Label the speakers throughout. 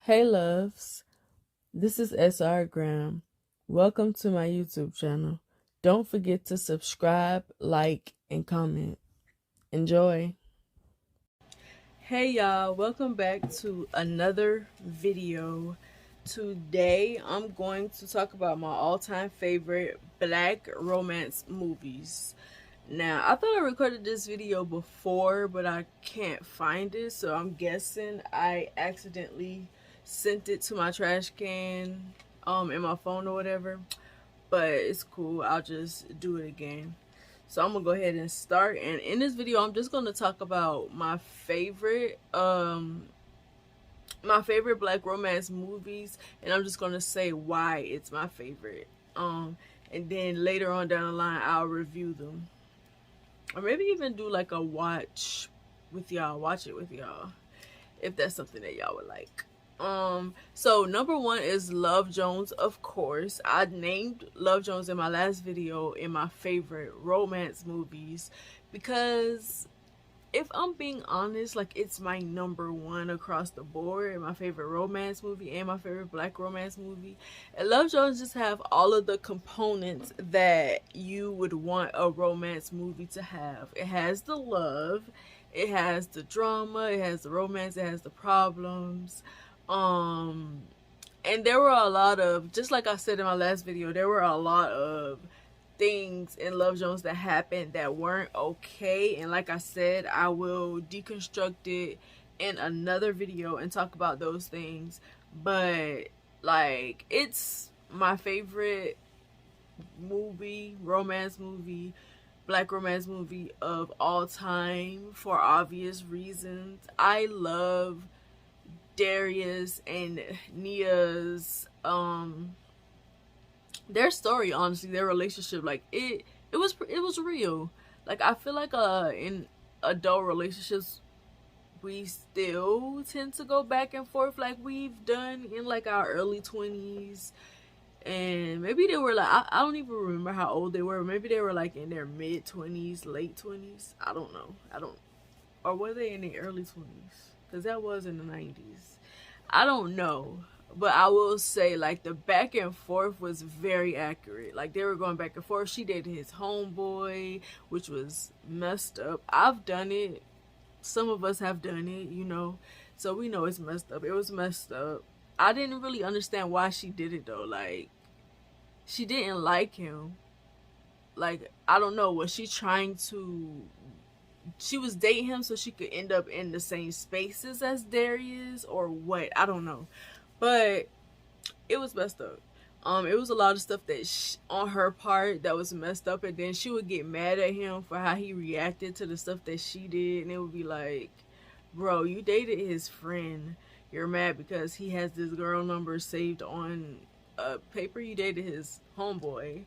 Speaker 1: Hey loves, this is SR Welcome to my YouTube channel. Don't forget to subscribe, like, and comment. Enjoy. Hey y'all, welcome back to another video. Today I'm going to talk about my all-time favorite black romance movies. Now, I thought I recorded this video before, but I can't find it, so I'm guessing I accidentally sent it to my trash can in my phone or whatever. But it's cool, I'll just do it again. So I'm gonna go ahead and start, and in this video I'm just gonna talk about my favorite black romance movies, and I'm just gonna say why it's my favorite. And then later on down the line I'll review them. Or maybe even do like a watch it with y'all, if that's something that y'all would like. So number one is Love Jones, of course. I named Love Jones in my last video in my favorite romance movies because if I'm being honest, like, it's my number one across the board, my favorite romance movie and my favorite black romance movie. And Love Jones just have all of the components that you would want a romance movie to have. It has the love, it has the drama, it has the romance, it has the problems. And there were a lot of, just like I said in my last video, there were a lot of things in Love Jones that happened that weren't okay, and like I said, I will deconstruct it in another video and talk about those things. But like, it's my favorite movie, romance movie, black romance movie of all time for obvious reasons. I love Darius and Nia's their story, honestly, their relationship. Like, it was real. Like, I feel like in adult relationships we still tend to go back and forth like we've done in like our early 20s, and maybe they were like, I don't even remember how old they were. Maybe they were like in their mid 20s, late 20s. I don't know. Or were they in their early 20s? Because that was in the 90s. I don't know. But I will say, like, the back and forth was very accurate. Like, they were going back and forth. She dated his homeboy, which was messed up. I've done it. Some of us have done it, you know. So we know it's messed up. It was messed up. I didn't really understand why she did it, though. Like, she didn't like him. Like, I don't know. Was she trying to... She was dating him so she could end up in the same spaces as Darius, or what? I don't know. But it was messed up. It was a lot of stuff that on her part that was messed up, and then she would get mad at him for how he reacted to the stuff that she did, and it would be like, bro, you dated his friend. You're mad because he has this girl number saved on a paper. You dated his homeboy,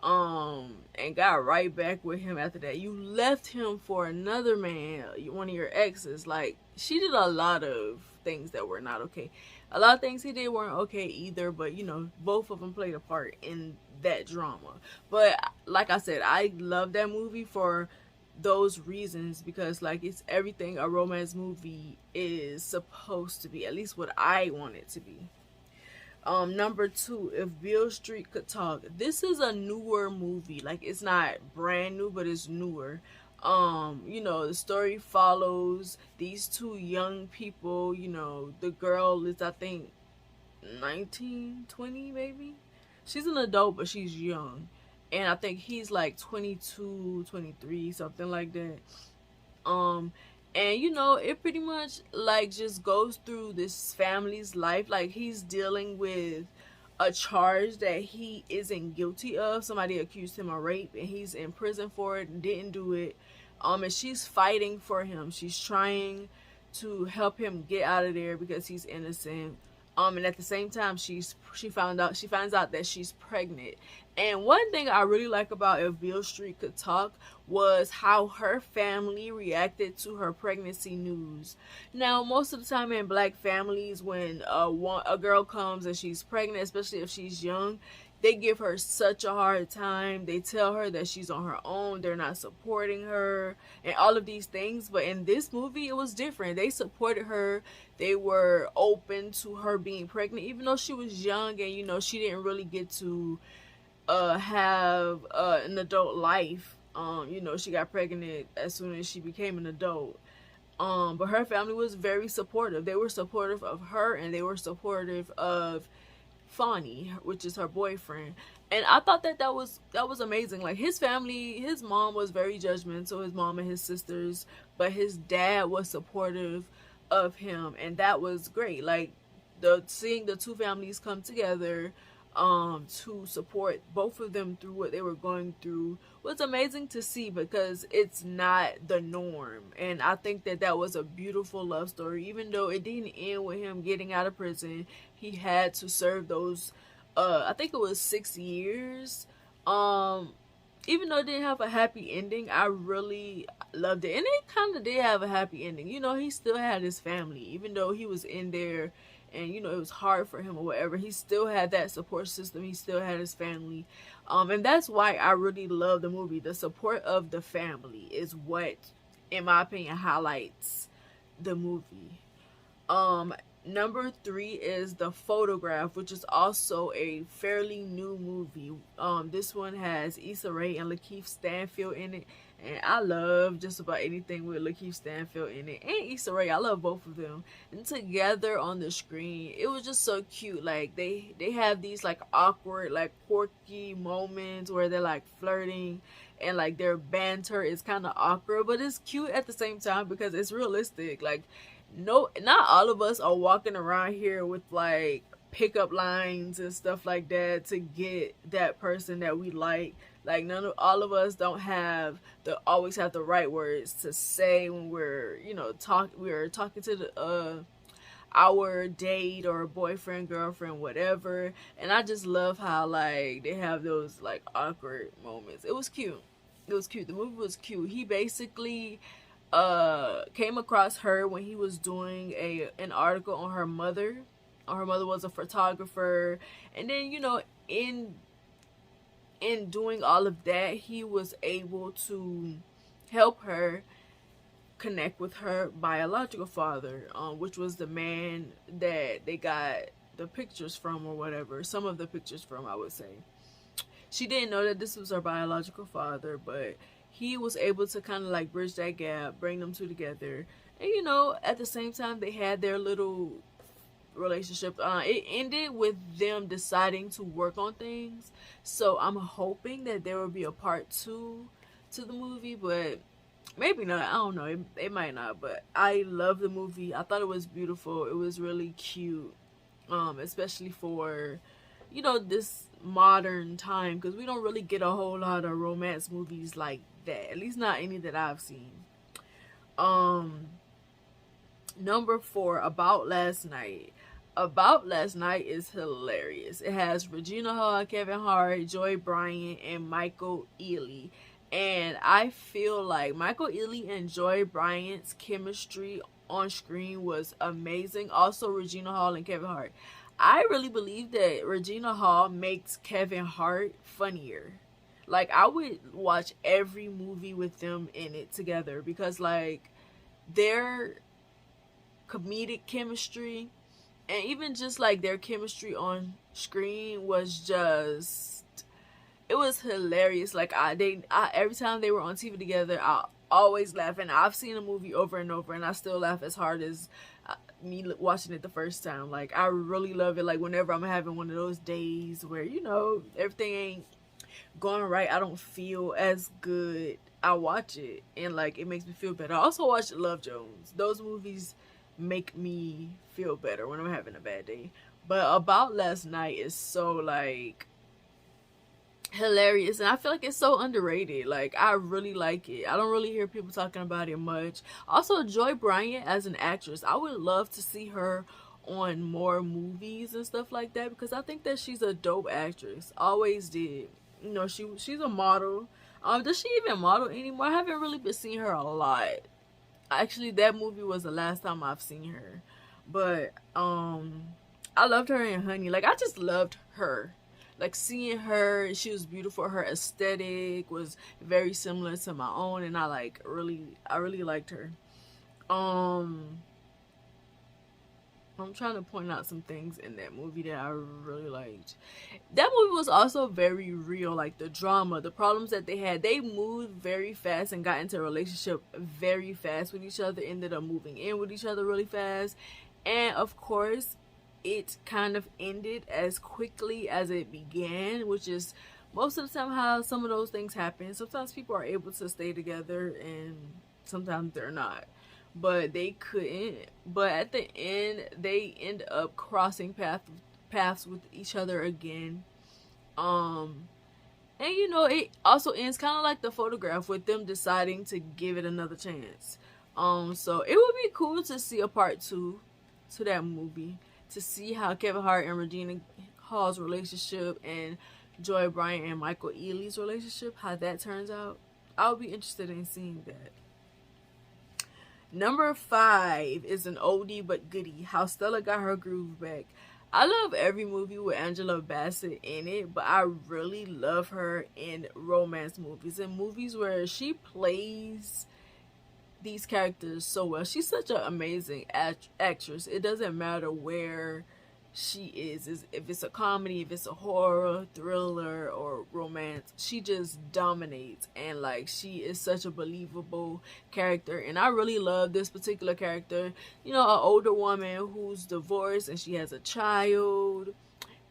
Speaker 1: and got right back with him after that. You left him for another man, one of your exes. Like, she did a lot of things that were not okay. A lot of things he did weren't okay either, but you know, both of them played a part in that drama. But like I said, I love that movie for those reasons, because like, it's everything a romance movie is supposed to be, at least what I want it to be. Number two, If Beale Street Could Talk. This is a newer movie. Like, it's not brand new, but it's newer. You know, the story follows these two young people. You know, the girl is, I think, 19, 20 maybe. She's an adult, but she's young. And I think he's like 22, 23, something like that. And you know, it pretty much like just goes through this family's life. Like, he's dealing with a charge that he isn't guilty of. Somebody accused him of rape, and he's in prison for it and didn't do it. And she's fighting for him. She's trying to help him get out of there because he's innocent. And at the same time, she finds out that she's pregnant. And one thing I really like about If Beale Street Could Talk was how her family reacted to her pregnancy news. Now, most of the time in black families, when a girl comes and she's pregnant, especially if she's young, they give her such a hard time. They tell her that she's on her own, they're not supporting her, and all of these things. But in this movie, it was different. They supported her. They were open to her being pregnant, even though she was young and, you know, she didn't really get to have an adult life. You know, she got pregnant as soon as she became an adult. But her family was very supportive. They were supportive of her, and they were supportive of Fonny, which is her boyfriend. And I thought that that was amazing. Like, his family, his mom was very judgmental, his mom and his sisters, but his dad was supportive of him, and that was great. Like, seeing the two families come together to support both of them through what they were going through was amazing to see, because it's not the norm. And I think that that was a beautiful love story. Even though it didn't end with him getting out of prison, he had to serve those I think it was 6 years. Even though it didn't have a happy ending, I really loved it. And it kind of did have a happy ending. You know, he still had his family, even though he was in there and, you know, it was hard for him or whatever. He still had that support system. He still had his family. And that's why I really love the movie. The support of the family is what, in my opinion, highlights the movie. Number 3 is The Photograph, which is also a fairly new movie. This one has Issa Rae and Lakeith Stanfield in it, and I love just about anything with Lakeith Stanfield in it, and Issa Rae. I love both of them, and together on the screen, it was just so cute. Like, they have these like awkward, like quirky moments where they're like flirting, and like their banter is kind of awkward, but it's cute at the same time because it's realistic. Like, no, not all of us are walking around here with like pickup lines and stuff like that to get that person that we like. Like, all of us don't always have the right words to say when we're, you know, we're talking to our date or boyfriend, girlfriend, whatever. And I just love how like they have those like awkward moments. It was cute. It was cute. The movie was cute. He basically came across her when he was doing an article on her mother. Her mother was a photographer, and then, you know, in doing all of that, he was able to help her connect with her biological father, which was the man that they got the pictures from or whatever. Some of the pictures from, I would say. She didn't know that this was her biological father, but he was able to kind of like bridge that gap, bring them two together. And, you know, at the same time, they had their little relationship. It ended with them deciding to work on things. So I'm hoping that there will be a part 2 to the movie, but maybe not. I don't know. It might not. But I love the movie. I thought it was beautiful. It was really cute. Especially for, you know, this modern time, because we don't really get a whole lot of romance movies like that, at least not any that I've seen. Number 4, About Last Night. About Last Night is hilarious. It has Regina Hall, Kevin Hart, Joy Bryant, and Michael Ealy. And I feel like Michael Ealy and Joy Bryant's chemistry on screen was amazing. Also, Regina Hall and Kevin Hart. I really believe that Regina Hall makes Kevin Hart funnier. Like, I would watch every movie with them in it together, because like their comedic chemistry and even just like their chemistry on screen was just, it was hilarious. Like, every time they were on TV together, I always laugh, and I've seen a movie over and over and I still laugh as hard as me watching it the first time. Like, I really love it. Like, whenever I'm having one of those days where, you know, everything ain't going right, I don't feel as good, I watch it and like it makes me feel better. I also watch Love Jones. Those movies make me feel better when I'm having a bad day. But About Last Night is so like hilarious, and I feel like it's so underrated. Like, I really like it. I don't really hear people talking about it much. Also, Joy Bryant as an actress, I would love to see her on more movies and stuff like that, because I think that she's a dope actress. Always did. You know, she's a model. Does she even model anymore? I haven't really been seeing her a lot. Actually, that movie was the last time I've seen her. But I loved her in Honey. Like, I just loved her. like seeing her, she was beautiful. Her aesthetic was very similar to my own, and I really liked her. Um, I'm trying to point out some things in that movie that I really liked. That movie was also very real, like the drama, the problems that they had. They moved very fast and got into a relationship very fast with each other, ended up moving in with each other really fast. And of course, it kind of ended as quickly as it began, which is most of the time how some of those things happen. Sometimes people are able to stay together and sometimes they're not, but they couldn't. But at the end, they end up crossing paths with each other again. Um, and you know, it also ends kind of like the photograph with them deciding to give it another chance. So it would be cool to see a part two to that movie, to see how Kevin Hart and Regina Hall's relationship and Joy Bryant and Michael Ealy's relationship, how that turns out. I would be interested in seeing that. Number 5 is an oldie but goodie, How Stella Got Her Groove Back. I love every movie with Angela Bassett in it, but I really love her in romance movies, in movies where she plays these characters so well. She's such an amazing actress. It doesn't matter where she is, if it's a comedy, if it's a horror, thriller, or romance, she just dominates. And like, she is such a believable character, and I really love this particular character. You know, an older woman who's divorced and she has a child,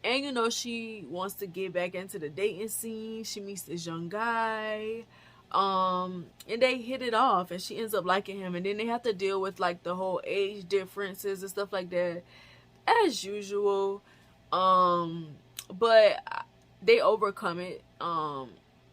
Speaker 1: and you know, she wants to get back into the dating scene. She meets this young guy, and they hit it off, and she ends up liking him, and then they have to deal with like the whole age differences and stuff like that, as usual. But they overcome it.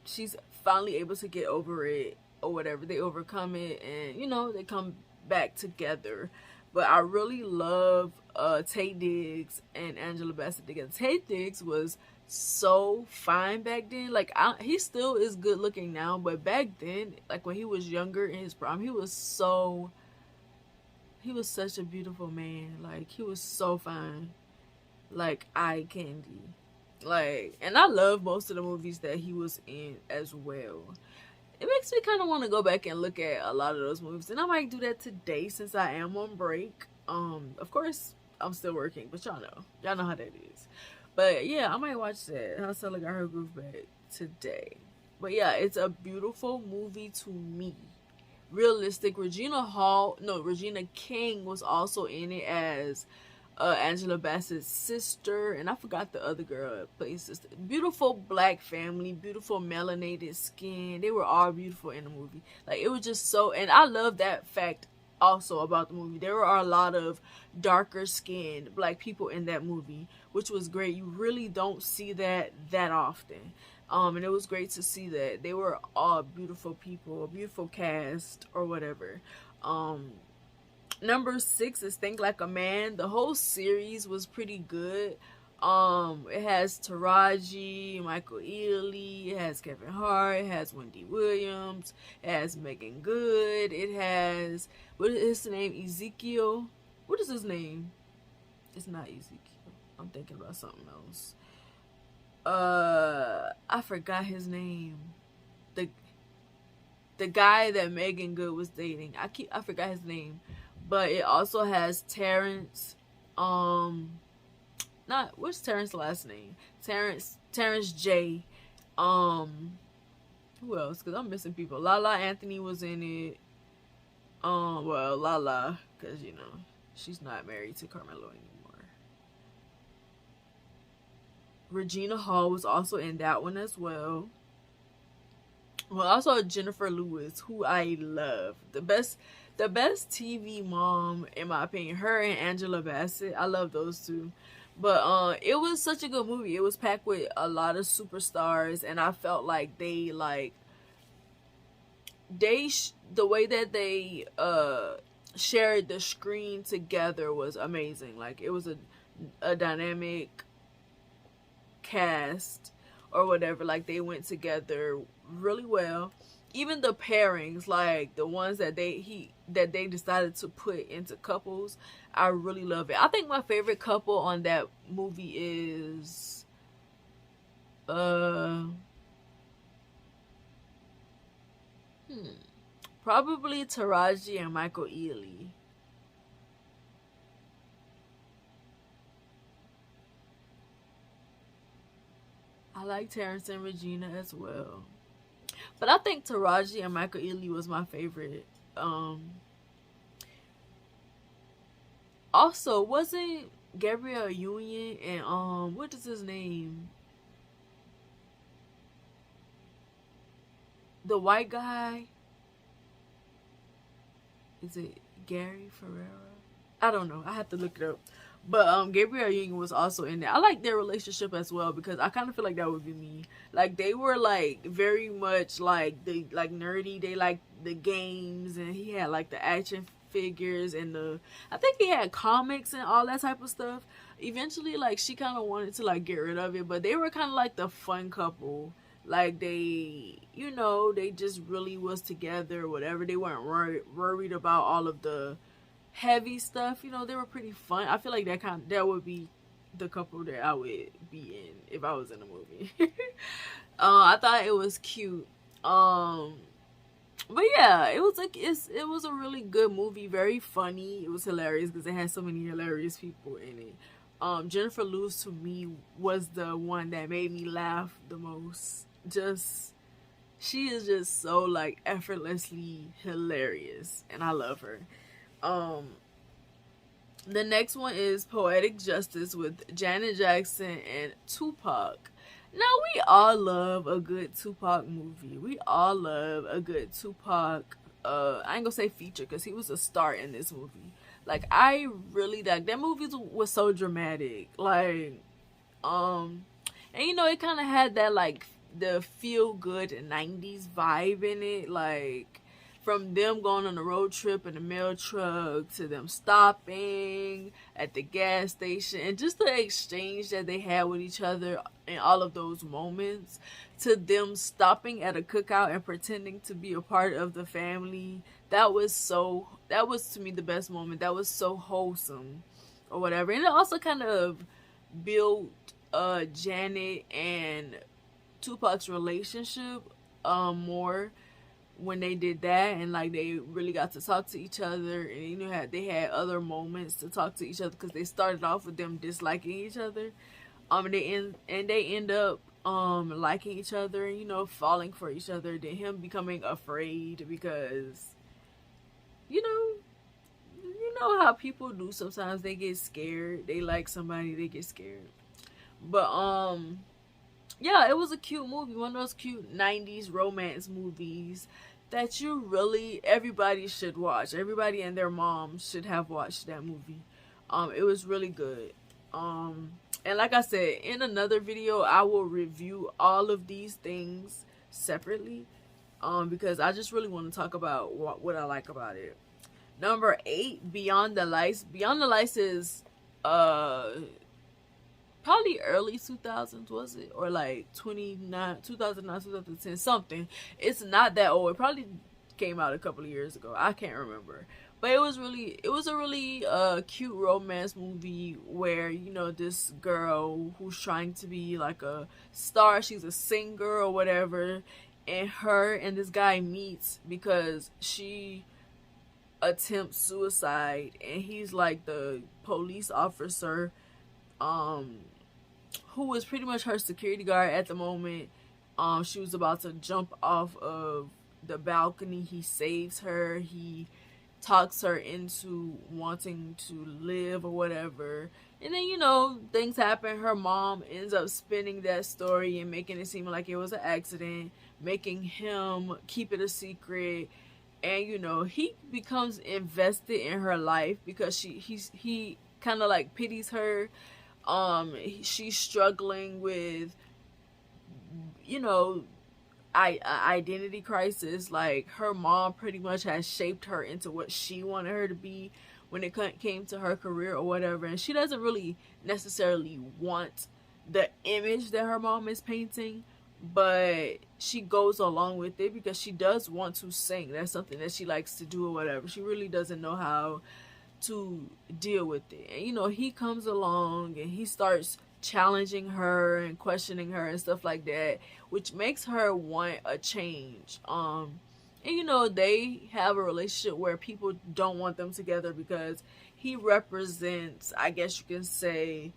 Speaker 1: She's finally able to get over it or whatever. They overcome it, and you know, they come back together. But I really love Taye Diggs and Angela Bassett together. Taye Diggs was so fine back then. Like, he still is good looking now, but back then, like when he was younger in his prime, he was such a beautiful man. Like, he was so fine, like eye candy. Like, and I love most of the movies that he was in as well. It makes me kind of want to go back and look at a lot of those movies, and I might do that today since I am on break. Of course, I'm still working, but y'all know how that is. But yeah, I might watch that, How Stella Got Her Groove Back, today. But yeah, it's a beautiful movie to me. Realistic. Regina King was also in it as Angela Bassett's sister, and I forgot the other girl that plays sister. Beautiful black family, beautiful melanated skin. They were all beautiful in the movie. Like, it was just so, and I love that fact also about the movie. There were a lot of darker skinned black people in that movie, which was great. You really don't see that often. And it was great to see that they were all beautiful people, a beautiful cast, or whatever. Number 6 is Think Like a Man. The whole series was pretty good. It has Taraji, Michael Ealy, it has Kevin Hart, it has Wendy Williams, it has Megan Good, it has, what is his name, Ezekiel? What is his name? It's not Ezekiel. I'm thinking about something else. I forgot his name. The guy that Megan Good was dating. I forgot his name. But it also has Terrence. What's Terrence's last name? Terrence J. Who else? Because I'm missing people. Lala Anthony was in it. Well, Lala, because you know she's not married to Carmelo anymore. Regina Hall was also in that one as well. Well, also Jennifer Lewis, who I love. The best TV mom, in my opinion. Her and Angela Bassett. I love those two. But it was such a good movie. It was packed with a lot of superstars, and I felt like the way that they shared the screen together was amazing. Like, it was a dynamic cast or whatever. Like, they went together really well. Even the pairings, like the ones that they decided to put into couples, I really love it. I think my favorite couple on that movie is Uh, Probably Taraji and Michael Ealy. I like Terrence and Regina as well. But I think Taraji and Michael Ealy was my favorite. Also, wasn't Gabrielle Union and what is his name? The white guy? Is it Gary Ferrera? I don't know. I have to look it up. But Gabrielle Union was also in there. I like their relationship as well because I kind of feel like that would be me. Like they were like very much like they like nerdy. They like the games, and he had like the action figures and I think he had comics and all that type of stuff. Eventually, like she kind of wanted to like get rid of it, but they were kind of like the fun couple. Like they, they just really was together, whatever. They weren't worried about all of the heavy stuff. They were pretty fun. I feel like that would be the couple that I would be in if I was in a movie. I thought it was cute. But yeah, it was a really good movie, very funny. It was hilarious because it had so many hilarious people in it. Jennifer Lewis to me was the one that made me laugh the most. She is just so like effortlessly hilarious, and I love her. The next one is Poetic Justice with Janet Jackson and Tupac. Now, we all love a good Tupac movie. We all love a good Tupac, I ain't gonna say feature because he was a star in this movie. Like, I really like that movie was so dramatic. Like, and it kind of had that like the feel good 90s vibe in it. Like, from them going on a road trip in a mail truck to them stopping at the gas station and just the exchange that they had with each other in all of those moments, to them stopping at a cookout and pretending to be a part of the family. That was to me the best moment. That was so wholesome or whatever. And it also kind of built Janet and Tupac's relationship more when they did that, and like they really got to talk to each other, and they had other moments to talk to each other because they started off with them disliking each other, and they end up liking each other and falling for each other. Then him becoming afraid because you know how people do sometimes. They get scared. They like somebody, they get scared. But yeah, it was a cute movie. One of those cute 90s romance movies that everybody should watch. Everybody and their mom should have watched that movie. It was really good. And like I said, in another video, I will review all of these things separately. Because I just really want to talk about what I like about it. Number 8, Beyond the Lights. Beyond the Lights is probably early 2000s, was it? Or like 2009, 2010, something. It's not that old. It probably came out a couple of years ago. I can't remember. But it was a really cute romance movie where, this girl who's trying to be like a star, she's a singer or whatever, and her and this guy meets because she attempts suicide, and he's like the police officer who was pretty much her security guard at the moment. She was about to jump off of the balcony. He saves her. He talks her into wanting to live or whatever. And then, things happen. Her mom ends up spinning that story and making it seem like it was an accident, making him keep it a secret. And, he becomes invested in her life because he kind of like pities her. She's struggling with, identity crisis. Like, her mom pretty much has shaped her into what she wanted her to be when it came to her career or whatever, and she doesn't really necessarily want the image that her mom is painting, but she goes along with it because she does want to sing. That's something that she likes to do or whatever. She really doesn't know how to deal with it. And he comes along and he starts challenging her and questioning her and stuff like that, which makes her want a change. And you know, they have a relationship where people don't want them together because he represents, I guess you can say,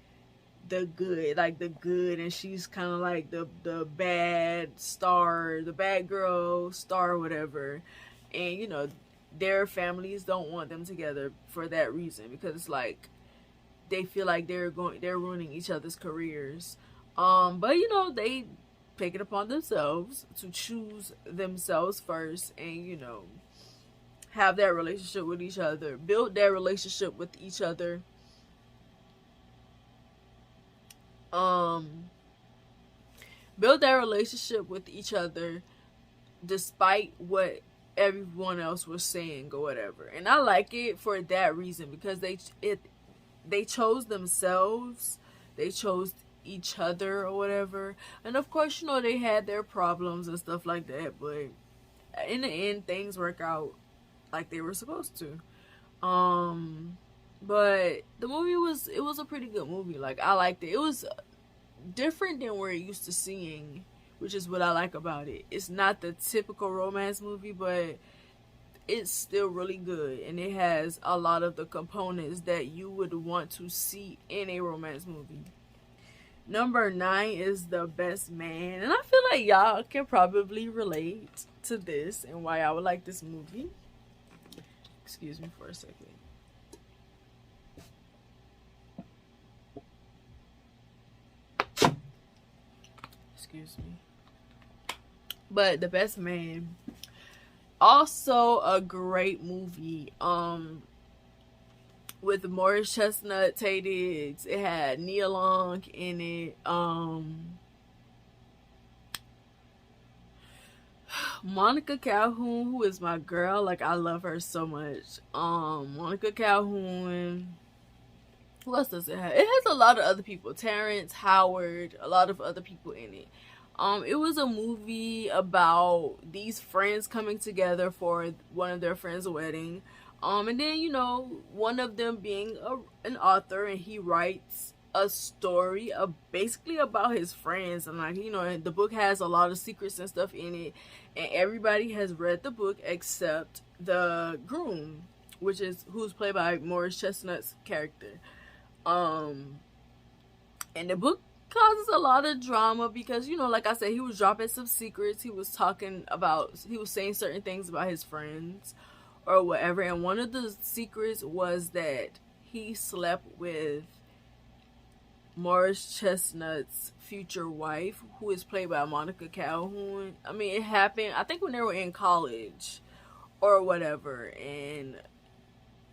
Speaker 1: the good, like the good, and she's kind of like the bad star, the bad girl star, whatever. And you know, their families don't want them together for that reason, because it's like they feel like they're ruining each other's careers. But you know, they take it upon themselves to choose themselves first, and you know, have that relationship with each other, build that relationship with each other. Build that relationship with each other despite what everyone else was saying or whatever. And I like it for that reason, because they chose themselves, they chose each other or whatever. And of course, you know, they had their problems and stuff like that, but in the end, things work out like they were supposed to. But the movie was a pretty good movie. Like, I liked it. It was different than we're used to seeing, which is what I like about it. It's not the typical romance movie, but it's still really good, and it has a lot of the components that you would want to see in a romance movie. Number 9 is The Best Man, and I feel like y'all can probably relate to this and why I would like this movie. Excuse me for a second. Excuse me. But The Best Man, also a great movie. With Morris Chestnut, Taye Diggs. It had Nia Long in it. Monica Calhoun, who is my girl. Like, I love her so much. Monica Calhoun. Who else does it have? It has a lot of other people. Terrence Howard, a lot of other people in it. It was a movie about these friends coming together for one of their friends' wedding. And then, you know, one of them being an author, and he writes a story basically about his friends. And like, you know, the book has a lot of secrets and stuff in it, and everybody has read the book except the groom, who's played by Morris Chestnut's character. And the book causes a lot of drama because, you know, like I said, he was dropping some secrets. He was saying certain things about his friends or whatever, and one of the secrets was that he slept with Morris Chestnut's future wife, who is played by Monica Calhoun. I mean, it happened, I think, when they were in college or whatever, and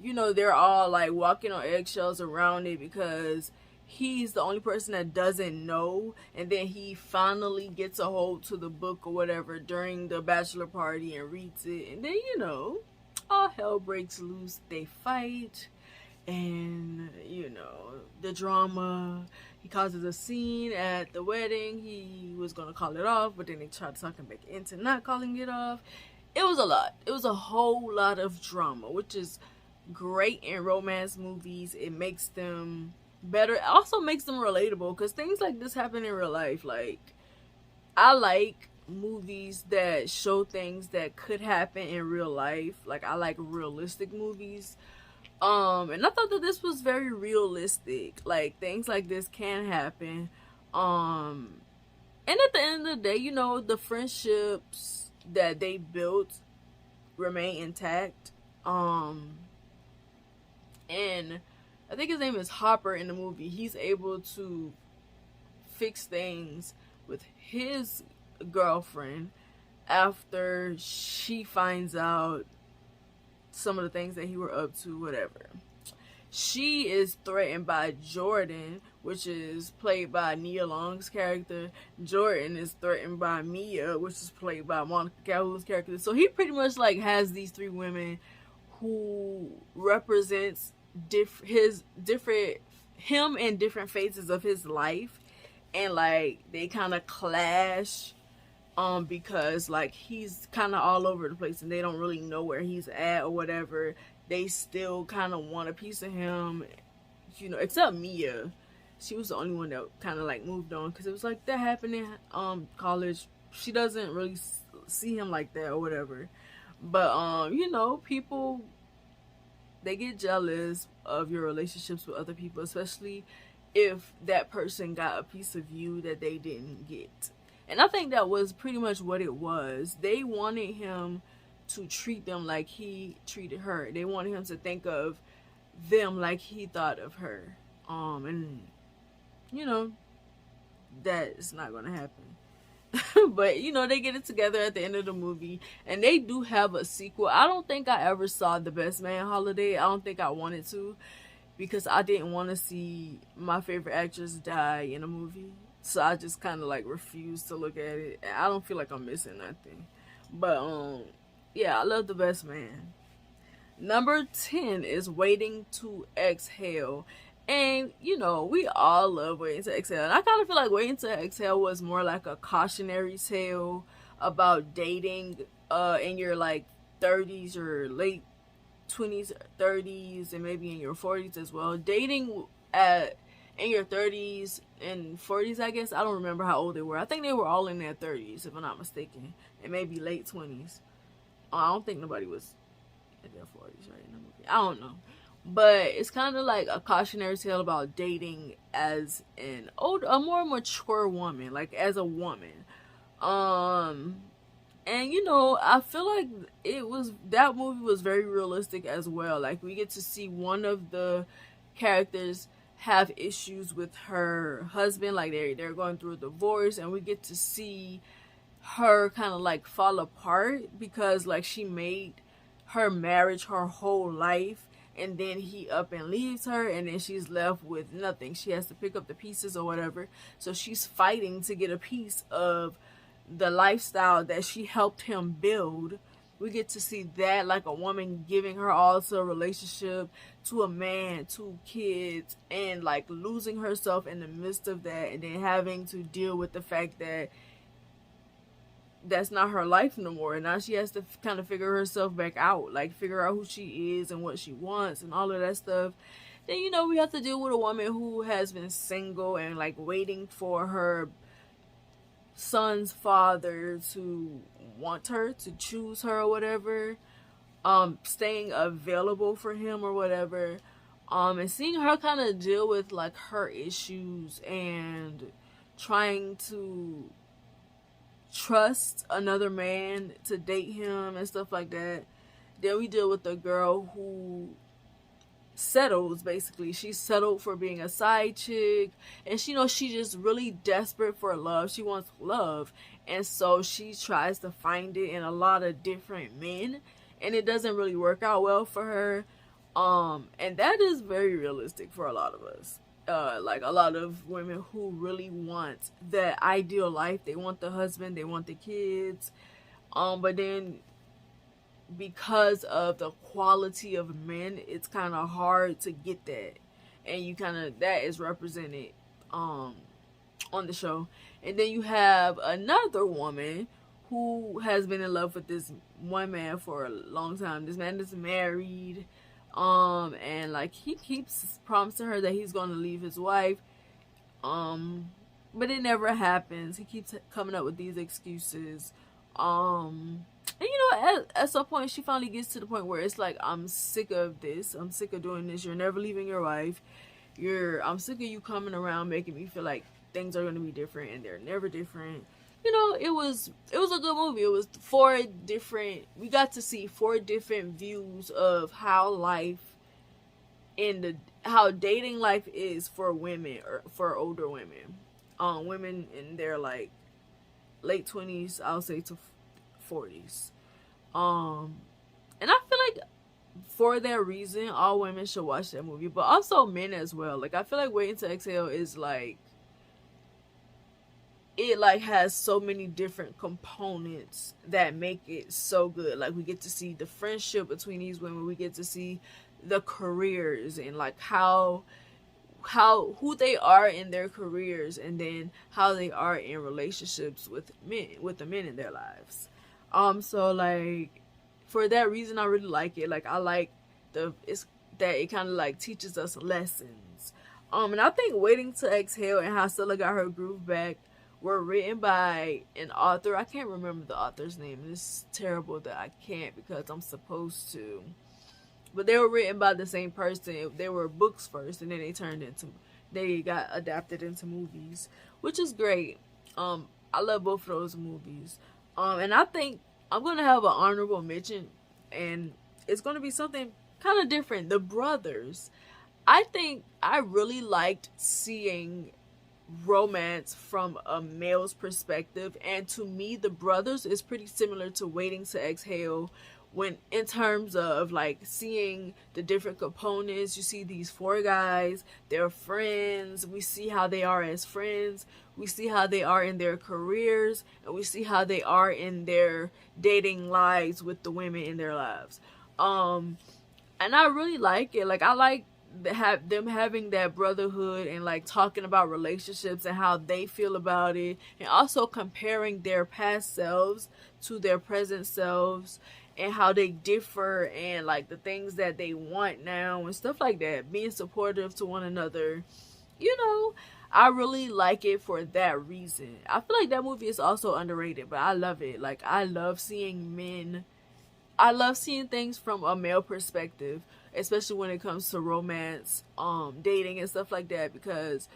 Speaker 1: you know, they're all like walking on eggshells around it because he's the only person that doesn't know, and then he finally gets a hold to the book or whatever during the bachelor party and reads it, and then, you know, all hell breaks loose. They fight, and you know, the drama. He causes a scene at the wedding. He was gonna call it off, but then they tried to talk him back into not calling it off. It was a lot. It was a whole lot of drama, which is great in romance movies. It makes them better. It also makes them relatable, because things like this happen in real life. Like, I like movies that show things that could happen in real life. Like, I like realistic movies. And I thought that this was very realistic. Like, things like this can happen. And at the end of the day, you know, the friendships that they built remain intact. And I think his name is Hopper in the movie. He's able to fix things with his girlfriend after she finds out some of the things that he were up to, whatever. She is threatened by Jordan, which is played by Nia Long's character. Jordan is threatened by Mia, which is played by Monica Calhoun's character. So he pretty much like has these three women who represents him in different phases of his life, and like they kind of clash because like he's kind of all over the place and they don't really know where he's at or whatever. They still kind of want a piece of him, you know, except Mia. she was the only one that kind of like moved on, because it was like that happened in college. She doesn't really see him like that or whatever. But you know, people, they get jealous of your relationships with other people, especially if that person got a piece of you that they didn't get. And I think that was pretty much what it was. They wanted him to treat them like he treated her. They wanted him to think of them like he thought of her. And you know, that is not gonna happen. But you know, they get it together at the end of the movie, and they do have a sequel. I don't think I ever saw The Best Man Holiday. I don't think I wanted to, because I didn't want to see my favorite actress die in a movie. So I just kind of like refused to look at it. I don't feel like I'm missing nothing. But yeah, I love The Best Man. Number 10 is Waiting to Exhale. And, you know, we all love Waiting to Exhale. And I kind of feel like Waiting to Exhale was more like a cautionary tale about dating in your, like, 30s or late 20s, 30s, and maybe in your 40s as well. Dating in your 30s and 40s, I guess. I don't remember how old they were. I think they were all in their 30s, if I'm not mistaken. And maybe late 20s. I don't think nobody was in their 40s, right? In the movie. I don't know. But it's kind of like a cautionary tale about dating as a more mature woman, like as a woman. And you know, I feel like that movie was very realistic as well. Like, we get to see one of the characters have issues with her husband, like they're going through a divorce, and we get to see her kind of like fall apart because like she made her marriage her whole life, and then he up and leaves her, and then she's left with nothing. She has to pick up the pieces or whatever. So she's fighting to get a piece of the lifestyle that she helped him build. We get to see that, like a woman giving her all to a relationship, to a man, to kids, and like losing herself in the midst of that, and then having to deal with the fact that that's not her life no more. And now she has to kind of figure herself back out, like figure out who she is and what she wants and all of that stuff. Then, you know, we have to deal with a woman who has been single and like waiting for her son's father to want her, to choose her or whatever, staying available for him or whatever, and seeing her kind of deal with like her issues and trying to trust another man to date him and stuff like that. Then we deal with the girl who settles, basically. She settled for being a side chick, and she knows she's just really desperate for love. She wants love, and so she tries to find it in a lot of different men, and it doesn't really work out well for her. And that is very realistic for a lot of us. Like a lot of women who really want that ideal life. They want the husband, they want the kids, but then because of the quality of men, it's kind of hard to get that, and that is represented on the show. And then you have another woman who has been in love with this one man for a long time. This man is married, and like he keeps promising her that he's going to leave his wife, but it never happens. He keeps coming up with these excuses, and you know, at some point she finally gets to the point where it's like, I'm sick of this, I'm sick of doing this, you're never leaving your wife, I'm sick of you coming around making me feel like things are going to be different, and they're never different. You know, it was a good movie. It was we got to see 4 different views of how how dating life is for women, or for older women. Women in their like late 20s, I'll say, to 40s. And I feel like for that reason, all women should watch that movie, but also men as well. Like, I feel like Waiting to Exhale is like, it like has so many different components that make it so good. Like, we get to see the friendship between these women, we get to see the careers, and like who they are in their careers, and then how they are in relationships with the men in their lives. So like, for that reason, I really like it. Like, I like that it kind of like teaches us lessons. And I think Waiting to Exhale and How Stella Got Her Groove Back were written by an author. I can't remember the author's name. It's terrible that I can't because I'm supposed to. But they were written by the same person. They were books first, and then they got adapted into movies, which is great. I love both of those movies. And I think I'm gonna have an honorable mention, and it's gonna be something kind of different. The Brothers. I think I really liked seeing romance from a male's perspective, and to me The Brothers is pretty similar to Waiting to Exhale, when in terms of like seeing the different components. You see these four guys, they're friends, we see how they are as friends, we see how they are in their careers, and we see how they are in their dating lives with the women in their lives. And I really like it. Like, I like them having that brotherhood and like talking about relationships and how they feel about it, and also comparing their past selves to their present selves and how they differ, and like the things that they want now and stuff like that, being supportive to one another. I really like it for that reason. I feel like that movie is also underrated, but I love it. Like, I love seeing things from a male perspective, especially when it comes to romance, dating and stuff like that, because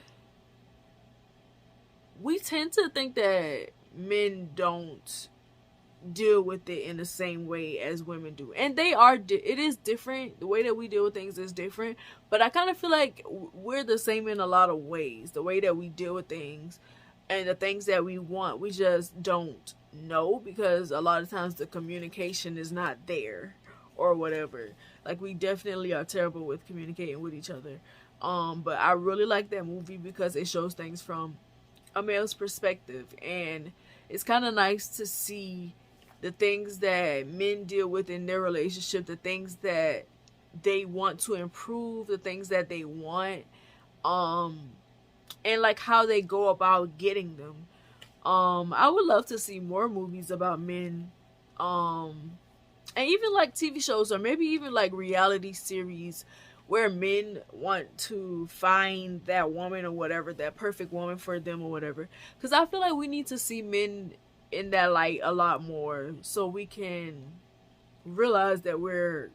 Speaker 1: we tend to think that men don't deal with it in the same way as women do, and it is different. The way that we deal with things is different, but I kind of feel like we're the same in a lot of ways. The way that we deal with things and the things that we want, we just don't know, because a lot of times the communication is not there or whatever. Like, we definitely are terrible with communicating with each other. But I really like that movie because it shows things from a male's perspective, and it's kind of nice to see the things that men deal with in their relationship, the things that they want to improve, the things that they want, and like how they go about getting them. I would love to see more movies about men, and even like TV shows, or maybe even like reality series where men want to find that woman or whatever, that perfect woman for them or whatever. Because I feel like we need to see men in that light a lot more, so we can realize that we're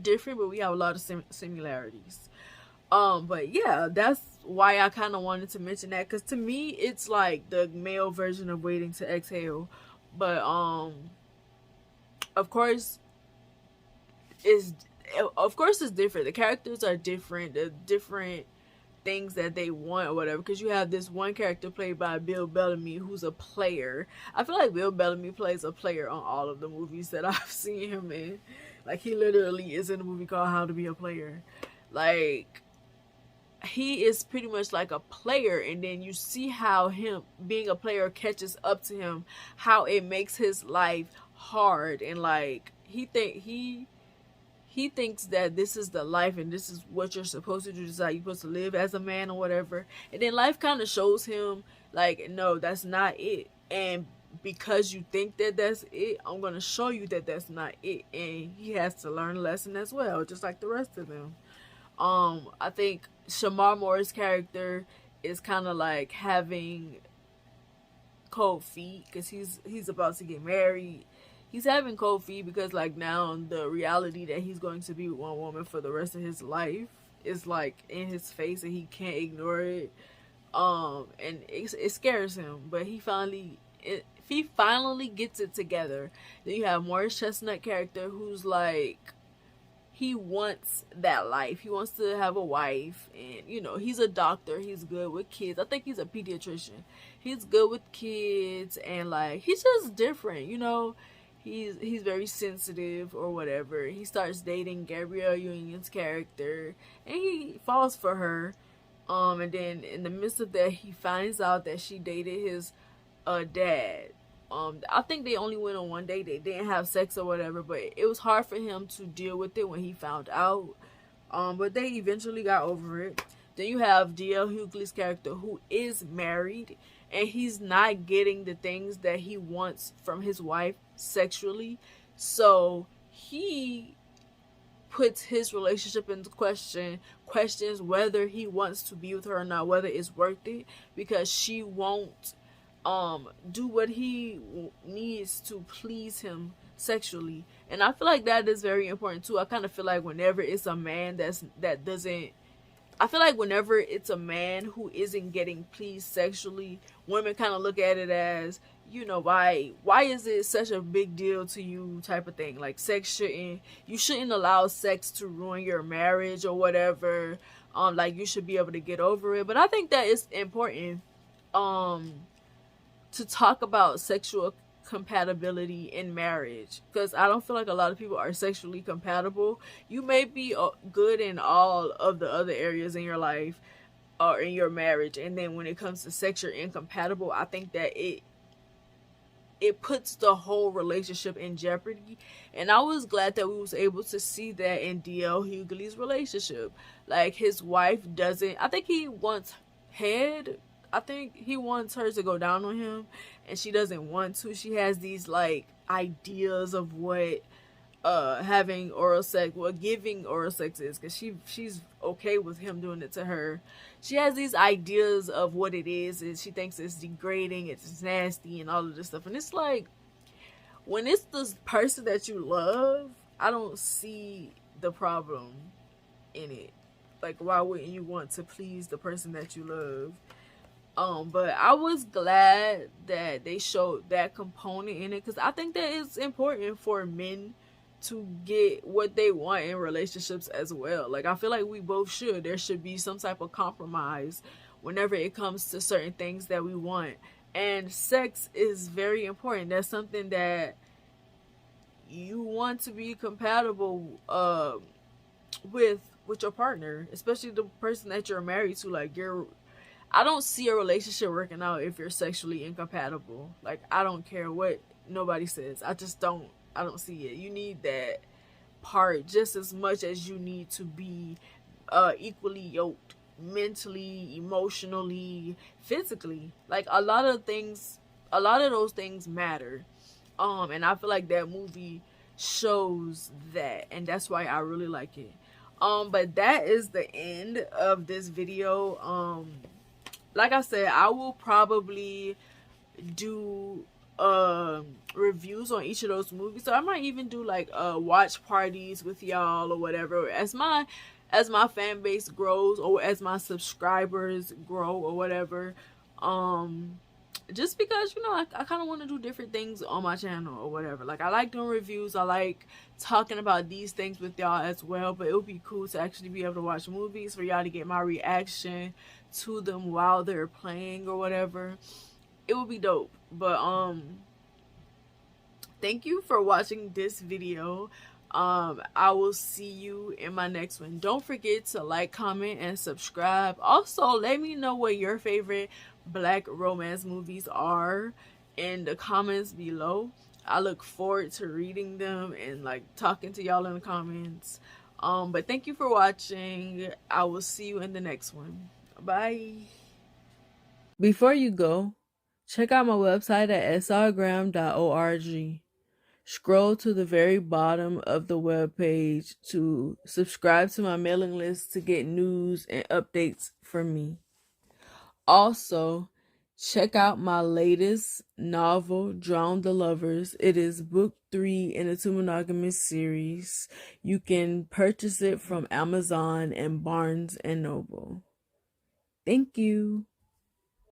Speaker 1: different, but we have a lot of similarities. But yeah, that's why I kind of wanted to mention that, because to me it's like the male version of Waiting to Exhale. But of course it's different. The characters are different, the different things that they want or whatever, because you have this one character played by Bill Bellamy, who's a player. I feel like Bill Bellamy plays a player on all of the movies that I've seen him in. Like, he literally is in a movie called How to Be a Player. Like, he is pretty much like a player, and then you see how him being a player catches up to him, how it makes his life hard, and like he thinks that this is the life and this is what you're supposed to do, this is how you're supposed to live as a man or whatever. And then life kind of shows him like, no, that's not it, and because you think that that's it, I'm going to show you that that's not it. And he has to learn a lesson as well, just like the rest of them. I think Shamar Moore's character is kind of like having cold feet, because he's about to get married. He's having cold feet because, like, now the reality that he's going to be with one woman for the rest of his life is like in his face, and he can't ignore it. And it scares him, but he finally gets it together. Then you have Morris Chestnut character, who's like, he wants that life. He wants to have a wife, and he's a doctor. He's good with kids. I think he's a pediatrician. He's good with kids, and like, he's just different. He's very sensitive or whatever. He starts dating Gabrielle Union's character, and he falls for her. And then in the midst of that, he finds out that she dated his dad. I think they only went on one date. They didn't have sex or whatever, but it was hard for him to deal with it when he found out. But they eventually got over it. Then you have D.L. Hughley's character, who is married, and he's not getting the things that he wants from his wife sexually. So he puts his relationship into question, questions whether he wants to be with her or not, whether it's worth it, because she won't do what he needs to please him sexually. And I feel like that is very important too. I kind of feel like whenever it's a man that doesn't, I feel like whenever it's a man who isn't getting pleased sexually, women kind of look at it as, you know, why is it such a big deal to you, type of thing. Like, you shouldn't allow sex to ruin your marriage or whatever. Like, you should be able to get over it. But I think that it's important to talk about sexual compatibility in marriage, because I don't feel like a lot of people are sexually compatible. You may be good in all of the other areas in your life or in your marriage, and then when it comes to sex you're incompatible. I think that it puts the whole relationship in jeopardy. And I was glad that we was able to see that in DL Hughley's relationship. Like, his wife doesn't, I think he wants head, I think he wants her to go down on him, and she doesn't want to. She has these like ideas of what having oral sex, what giving oral sex is, because she's okay with him doing it to her. She has these ideas of what it is, and she thinks it's degrading, it's nasty, and all of this stuff. And it's like, when it's the person that you love, I don't see the problem in it. Like, why wouldn't you want to please the person that you love? But I was glad that they showed that component in it, because I think that it's important for men to get what they want in relationships as well. Like, I feel like we both should. There should be some type of compromise whenever it comes to certain things that we want. And sex is very important. That's something that you want to be compatible with your partner, especially the person that you're married to. Like, I don't see a relationship working out if you're sexually incompatible. Like, I don't care what nobody says. I don't see it. You need that part just as much as you need to be equally yoked mentally, emotionally, physically. Like, a lot of those things matter. And I feel like that movie shows that, and that's why I really like it. But that is the end of this video. Like I said, I will probably do reviews on each of those movies. So I might even do like watch parties with y'all or whatever, as my fan base grows, or as my subscribers grow or whatever. Just because, you know, I kind of want to do different things on my channel or whatever. Like, I like doing reviews, I like talking about these things with y'all as well. But it would be cool to actually be able to watch movies, for y'all to get my reaction to them while they're playing or whatever. It would be dope. But thank you for watching this video. I will see you in my next one. Don't forget to like, comment, and subscribe. Also, let me know what your favorite Black romance movies are in the comments below. I look forward to reading them and like talking to y'all in the comments. But thank you for watching. I will see you in the next one. Bye. Before you go, check out my website at srgrahamwrites.org. Scroll to the very bottom of the webpage to subscribe to my mailing list to get news and updates from me. Also, check out my latest novel, Drown the Lovers. It is book 3 in the Two Monogamous series. You can purchase it from Amazon and Barnes & Noble. Thank you.